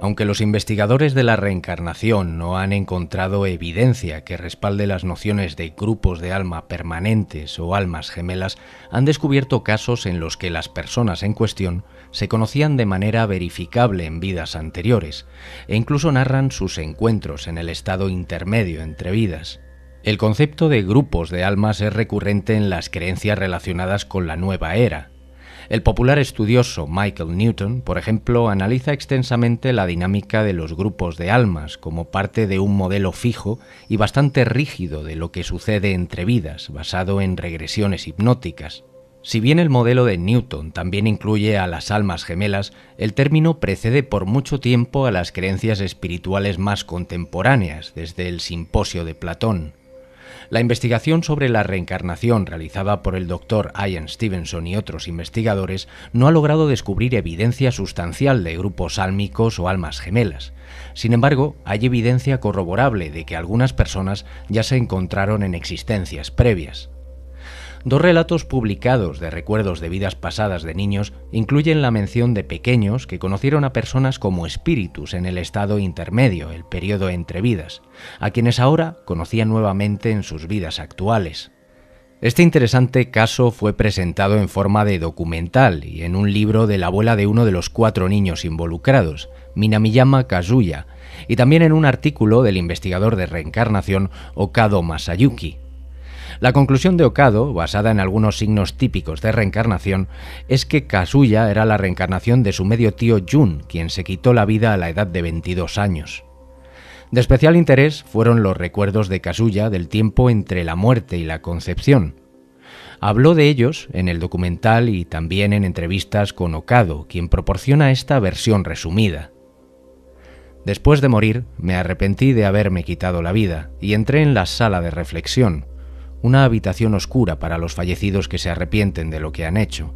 Aunque los investigadores de la reencarnación no han encontrado evidencia que respalde las nociones de grupos de alma permanentes o almas gemelas, han descubierto casos en los que las personas en cuestión se conocían de manera verificable en vidas anteriores, e incluso narran sus encuentros en el estado intermedio entre vidas. El concepto de grupos de almas es recurrente en las creencias relacionadas con la nueva era. El popular estudioso Michael Newton, por ejemplo, analiza extensamente la dinámica de los grupos de almas como parte de un modelo fijo y bastante rígido de lo que sucede entre vidas, basado en regresiones hipnóticas. Si bien el modelo de Newton también incluye a las almas gemelas, el término precede por mucho tiempo a las creencias espirituales más contemporáneas, desde el Simposio de Platón. La investigación sobre la reencarnación realizada por el Dr. Ian Stevenson y otros investigadores no ha logrado descubrir evidencia sustancial de grupos álmicos o almas gemelas. Sin embargo, hay evidencia corroborable de que algunas personas ya se encontraron en existencias previas. Dos relatos publicados de recuerdos de vidas pasadas de niños incluyen la mención de pequeños que conocieron a personas como espíritus en el estado intermedio, el periodo entre vidas, a quienes ahora conocían nuevamente en sus vidas actuales. Este interesante caso fue presentado en forma de documental y en un libro de la abuela de uno de los 4 niños involucrados, Minamiyama Kazuya, y también en un artículo del investigador de reencarnación Okado Masayuki. La conclusión de Okado, basada en algunos signos típicos de reencarnación, es que Kazuya era la reencarnación de su medio tío Jun, quien se quitó la vida a la edad de 22 años. De especial interés fueron los recuerdos de Kazuya del tiempo entre la muerte y la concepción. Habló de ellos en el documental y también en entrevistas con Okado, quien proporciona esta versión resumida. Después de morir, me arrepentí de haberme quitado la vida y entré en la sala de reflexión, una habitación oscura para los fallecidos que se arrepienten de lo que han hecho.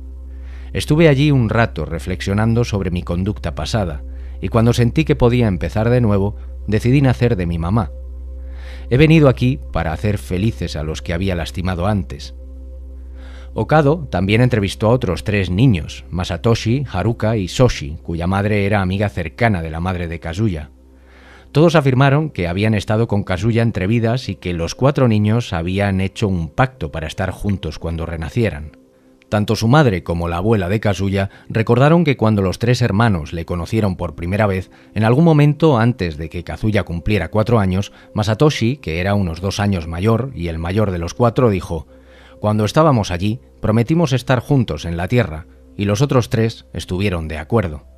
Estuve allí un rato reflexionando sobre mi conducta pasada, y cuando sentí que podía empezar de nuevo, decidí nacer de mi mamá. He venido aquí para hacer felices a los que había lastimado antes. Okado también entrevistó a otros 3 niños, Masatoshi, Haruka y Soshi, cuya madre era amiga cercana de la madre de Kazuya. Todos afirmaron que habían estado con Kazuya entre vidas y que los 4 niños habían hecho un pacto para estar juntos cuando renacieran. Tanto su madre como la abuela de Kazuya recordaron que cuando los 3 hermanos le conocieron por primera vez, en algún momento antes de que Kazuya cumpliera 4 años, Masatoshi, que era unos 2 años mayor y el mayor de los 4, dijo: «Cuando estábamos allí, prometimos estar juntos en la Tierra, y los otros 3 estuvieron de acuerdo».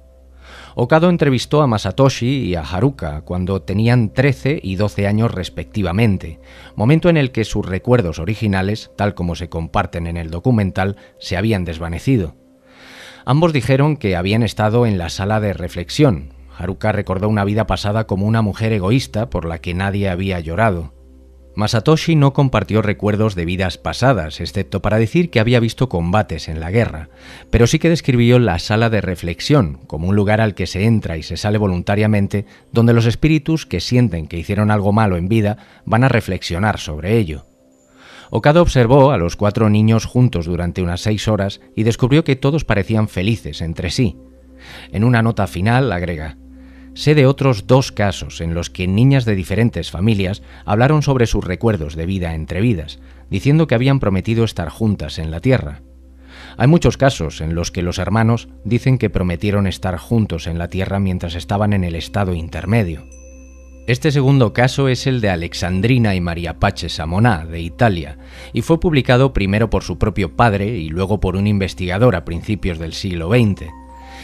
Okado entrevistó a Masatoshi y a Haruka cuando tenían 13 y 12 años respectivamente, momento en el que sus recuerdos originales, tal como se comparten en el documental, se habían desvanecido. Ambos dijeron que habían estado en la sala de reflexión. Haruka recordó una vida pasada como una mujer egoísta por la que nadie había llorado. Masatoshi no compartió recuerdos de vidas pasadas, excepto para decir que había visto combates en la guerra, pero sí que describió la sala de reflexión como un lugar al que se entra y se sale voluntariamente, donde los espíritus que sienten que hicieron algo malo en vida van a reflexionar sobre ello. Okado observó a los 4 niños juntos durante unas 6 horas y descubrió que todos parecían felices entre sí. En una nota final agrega: «Sé de otros 2 casos en los que niñas de diferentes familias hablaron sobre sus recuerdos de vida entre vidas, diciendo que habían prometido estar juntas en la Tierra. Hay muchos casos en los que los hermanos dicen que prometieron estar juntos en la Tierra mientras estaban en el estado intermedio». Este segundo caso es el de Alexandrina y María Pace Samoná, de Italia, y fue publicado primero por su propio padre y luego por un investigador a principios del siglo XX.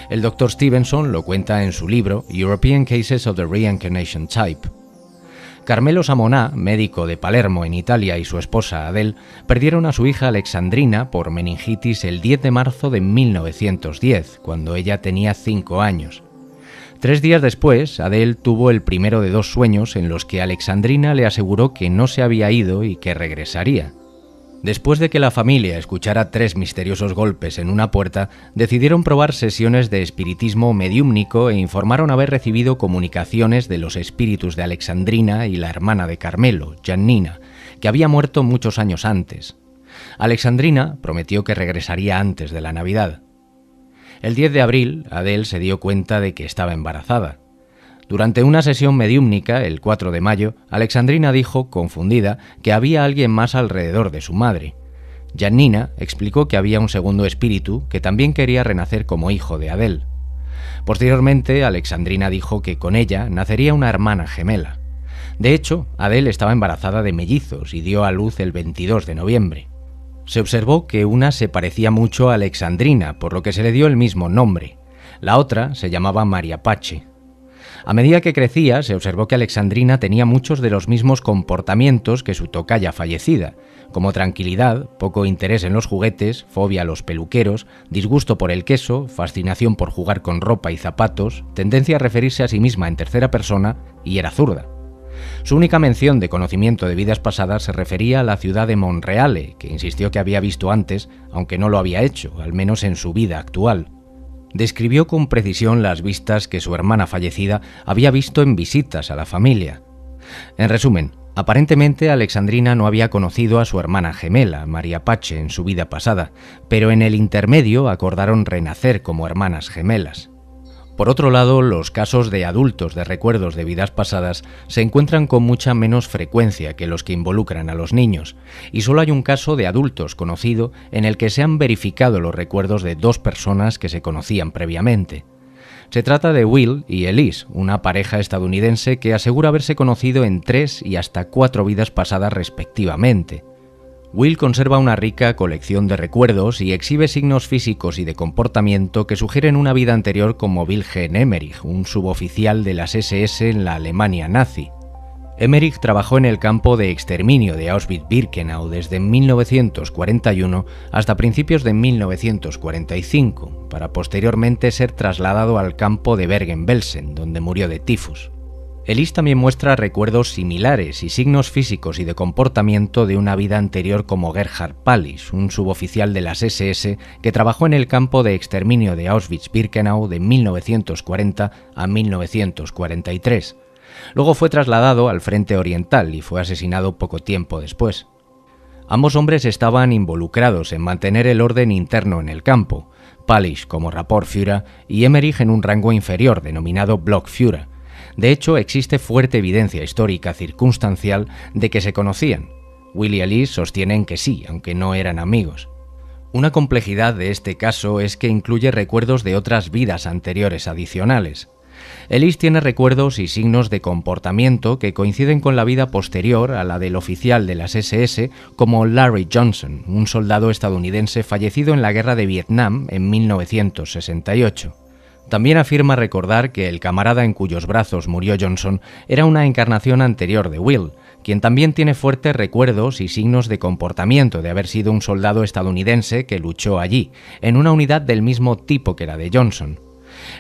El Dr. Stevenson lo cuenta en su libro European Cases of the Reincarnation Type. Carmelo Samoná, médico de Palermo en Italia, y su esposa Adele perdieron a su hija Alexandrina por meningitis el 10 de marzo de 1910, cuando ella tenía 5 años. 3 días después, Adele tuvo el primero de 2 sueños en los que Alexandrina le aseguró que no se había ido y que regresaría. Después de que la familia escuchara 3 misteriosos golpes en una puerta, decidieron probar sesiones de espiritismo mediúmnico e informaron haber recibido comunicaciones de los espíritus de Alexandrina y la hermana de Carmelo, Giannina, que había muerto muchos años antes. Alexandrina prometió que regresaría antes de la Navidad. El 10 de abril, Adele se dio cuenta de que estaba embarazada. Durante una sesión mediúmnica, el 4 de mayo, Alexandrina dijo, confundida, que había alguien más alrededor de su madre. Janina explicó que había un segundo espíritu que también quería renacer como hijo de Adele. Posteriormente, Alexandrina dijo que con ella nacería una hermana gemela. De hecho, Adele estaba embarazada de mellizos y dio a luz el 22 de noviembre. Se observó que una se parecía mucho a Alexandrina, por lo que se le dio el mismo nombre. La otra se llamaba María Pache. A medida que crecía, se observó que Alexandrina tenía muchos de los mismos comportamientos que su tocaya fallecida, como tranquilidad, poco interés en los juguetes, fobia a los peluqueros, disgusto por el queso, fascinación por jugar con ropa y zapatos, tendencia a referirse a sí misma en tercera persona y era zurda. Su única mención de conocimiento de vidas pasadas se refería a la ciudad de Monreale, que insistió que había visto antes, aunque no lo había hecho, al menos en su vida actual. Describió con precisión las vistas que su hermana fallecida había visto en visitas a la familia. En resumen, aparentemente Alexandrina no había conocido a su hermana gemela, María Pache, en su vida pasada, pero en el intermedio acordaron renacer como hermanas gemelas. Por otro lado, los casos de adultos de recuerdos de vidas pasadas se encuentran con mucha menos frecuencia que los que involucran a los niños, y solo hay un caso de adultos conocido en el que se han verificado los recuerdos de dos personas que se conocían previamente. Se trata de Will y Elise, una pareja estadounidense que asegura haberse conocido en 3 y hasta 4 vidas pasadas respectivamente. Will conserva una rica colección de recuerdos y exhibe signos físicos y de comportamiento que sugieren una vida anterior como Wilhelm Emmerich, un suboficial de las SS en la Alemania nazi. Emmerich trabajó en el campo de exterminio de Auschwitz-Birkenau desde 1941 hasta principios de 1945, para posteriormente ser trasladado al campo de Bergen-Belsen, donde murió de tifus. Elise también muestra recuerdos similares y signos físicos y de comportamiento de una vida anterior como Gerhard Palis, un suboficial de las SS que trabajó en el campo de exterminio de Auschwitz-Birkenau de 1940 a 1943. Luego fue trasladado al Frente Oriental y fue asesinado poco tiempo después. Ambos hombres estaban involucrados en mantener el orden interno en el campo, Palis como Rapportführer y Emmerich en un rango inferior denominado Blockführer. De hecho, existe fuerte evidencia histórica circunstancial de que se conocían. Will y Elise sostienen que sí, aunque no eran amigos. Una complejidad de este caso es que incluye recuerdos de otras vidas anteriores adicionales. Elise tiene recuerdos y signos de comportamiento que coinciden con la vida posterior a la del oficial de las SS como Larry Johnson, un soldado estadounidense fallecido en la guerra de Vietnam en 1968. También afirma recordar que el camarada en cuyos brazos murió Johnson era una encarnación anterior de Will, quien también tiene fuertes recuerdos y signos de comportamiento de haber sido un soldado estadounidense que luchó allí, en una unidad del mismo tipo que la de Johnson.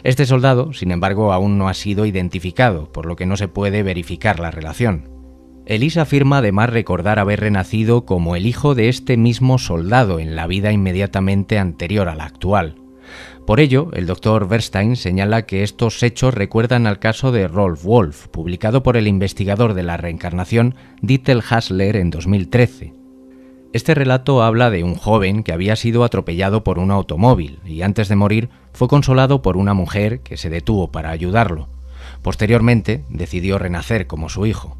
Este soldado, sin embargo, aún no ha sido identificado, por lo que no se puede verificar la relación. Elise afirma además recordar haber renacido como el hijo de este mismo soldado en la vida inmediatamente anterior a la actual. Por ello, el Dr. Bernstein señala que estos hechos recuerdan al caso de Rolf Wolf, publicado por el investigador de la reencarnación Dittel Hassler en 2013. Este relato habla de un joven que había sido atropellado por un automóvil y antes de morir fue consolado por una mujer que se detuvo para ayudarlo. Posteriormente decidió renacer como su hijo.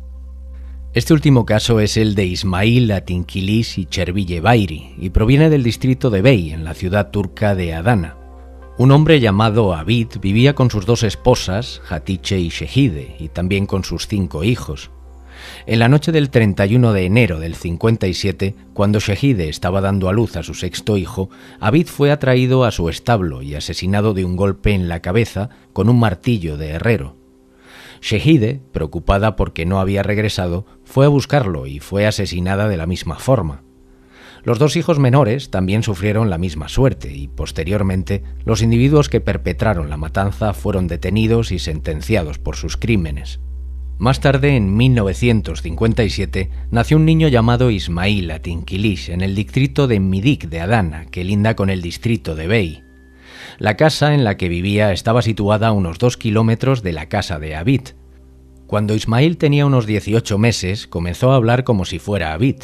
Este último caso es el de Ismail Atinkilis y Cherville Bayri y proviene del distrito de Bey, en la ciudad turca de Adana. Un hombre llamado Abid vivía con sus 2 esposas, Hatice y Shehide, y también con sus 5 hijos. En la noche del 31 de enero del 57, cuando Shehide estaba dando a luz a su 6º hijo, Abid fue atraído a su establo y asesinado de un golpe en la cabeza con un martillo de herrero. Shehide, preocupada porque no había regresado, fue a buscarlo y fue asesinada de la misma forma. Los 2 hijos menores también sufrieron la misma suerte y, posteriormente, los individuos que perpetraron la matanza fueron detenidos y sentenciados por sus crímenes. Más tarde, en 1957, nació un niño llamado Ismail Atinkilis en el distrito de Midik de Adana, que linda con el distrito de Bey. La casa en la que vivía estaba situada a unos 2 kilómetros de la casa de Abid. Cuando Ismail tenía unos 18 meses, comenzó a hablar como si fuera Abid.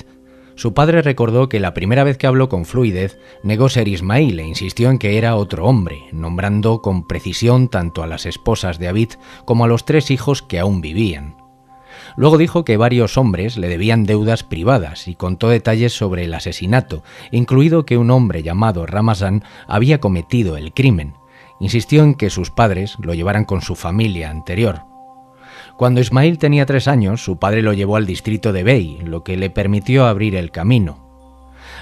Su padre recordó que la primera vez que habló con fluidez negó ser Ismail e insistió en que era otro hombre, nombrando con precisión tanto a las esposas de Abid como a los 3 hijos que aún vivían. Luego dijo que varios hombres le debían deudas privadas y contó detalles sobre el asesinato, incluido que un hombre llamado Ramazán había cometido el crimen. Insistió en que sus padres lo llevaran con su familia anterior. Cuando Ismail tenía 3 años, su padre lo llevó al distrito de Bey, lo que le permitió abrir el camino.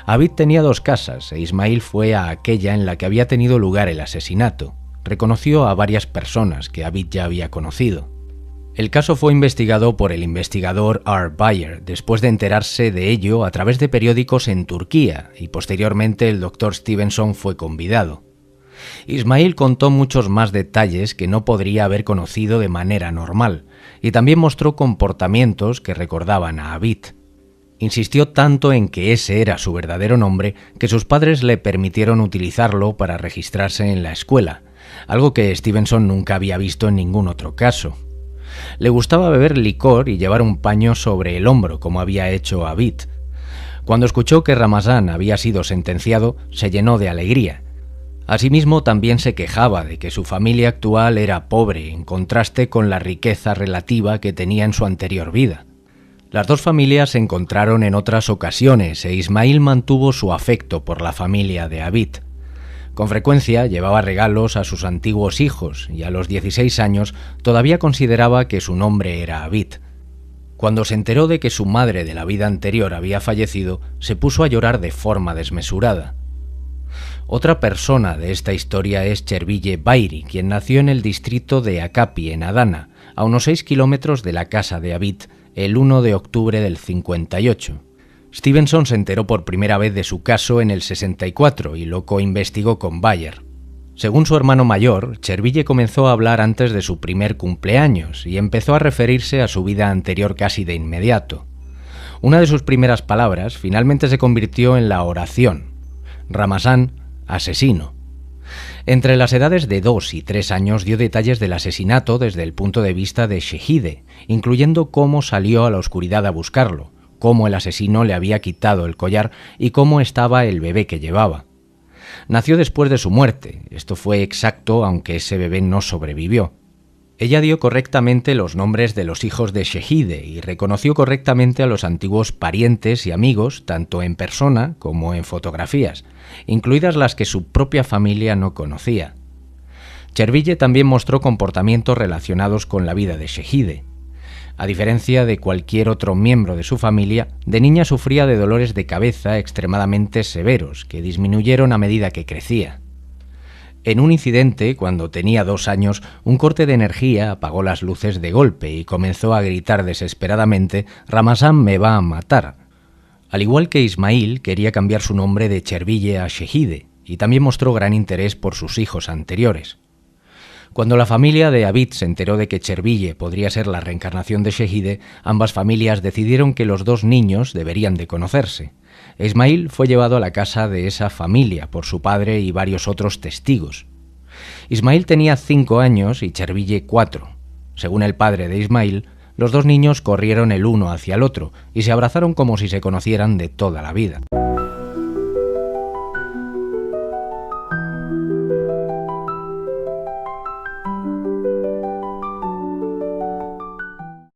Abid tenía 2 casas e Ismail fue a aquella en la que había tenido lugar el asesinato. Reconoció a varias personas que Abid ya había conocido. El caso fue investigado por el investigador R. Bayer, después de enterarse de ello a través de periódicos en Turquía, y posteriormente el Dr. Stevenson fue convidado. Ismail contó muchos más detalles que no podría haber conocido de manera normal, y también mostró comportamientos que recordaban a Abid. Insistió tanto en que ese era su verdadero nombre que sus padres le permitieron utilizarlo para registrarse en la escuela, algo que Stevenson nunca había visto en ningún otro caso. Le gustaba beber licor y llevar un paño sobre el hombro, como había hecho Abid. Cuando escuchó que Ramazán había sido sentenciado, se llenó de alegría. Asimismo, también se quejaba de que su familia actual era pobre, en contraste con la riqueza relativa que tenía en su anterior vida. Las 2 familias se encontraron en otras ocasiones e Ismail mantuvo su afecto por la familia de Abid. Con frecuencia llevaba regalos a sus antiguos hijos y a los 16 años todavía consideraba que su nombre era Abid. Cuando se enteró de que su madre de la vida anterior había fallecido, se puso a llorar de forma desmesurada. Otra persona de esta historia es Çerville Bayri, quien nació en el distrito de Akapi, en Adana, a unos 6 kilómetros de la casa de Abid, el 1 de octubre del 58. Stevenson se enteró por primera vez de su caso en el 64 y lo coinvestigó con Bayer. Según su hermano mayor, Çerville comenzó a hablar antes de su primer cumpleaños y empezó a referirse a su vida anterior casi de inmediato. Una de sus primeras palabras finalmente se convirtió en la oración: Ramazán, asesino. Entre las edades de 2 y 3 años dio detalles del asesinato desde el punto de vista de Şehide, incluyendo cómo salió a la oscuridad a buscarlo, cómo el asesino le había quitado el collar y cómo estaba el bebé que llevaba. Nació después de su muerte, esto fue exacto aunque ese bebé no sobrevivió. Ella dio correctamente los nombres de los hijos de Şehide y reconoció correctamente a los antiguos parientes y amigos, tanto en persona como en fotografías, incluidas las que su propia familia no conocía. Çerville también mostró comportamientos relacionados con la vida de Şehide. A diferencia de cualquier otro miembro de su familia, de niña sufría de dolores de cabeza extremadamente severos, que disminuyeron a medida que crecía. En un incidente, cuando tenía 2 años, un corte de energía apagó las luces de golpe y comenzó a gritar desesperadamente: «Ramazán me va a matar». Al igual que Ismail, quería cambiar su nombre de Çerville a Şehide, y también mostró gran interés por sus hijos anteriores. Cuando la familia de Abid se enteró de que Çerville podría ser la reencarnación de Şehide, ambas familias decidieron que los 2 niños deberían de conocerse. Ismail fue llevado a la casa de esa familia por su padre y varios otros testigos. Ismail tenía 5 años y Çerville 4. Según el padre de Ismail, los 2 niños corrieron el uno hacia el otro y se abrazaron como si se conocieran de toda la vida.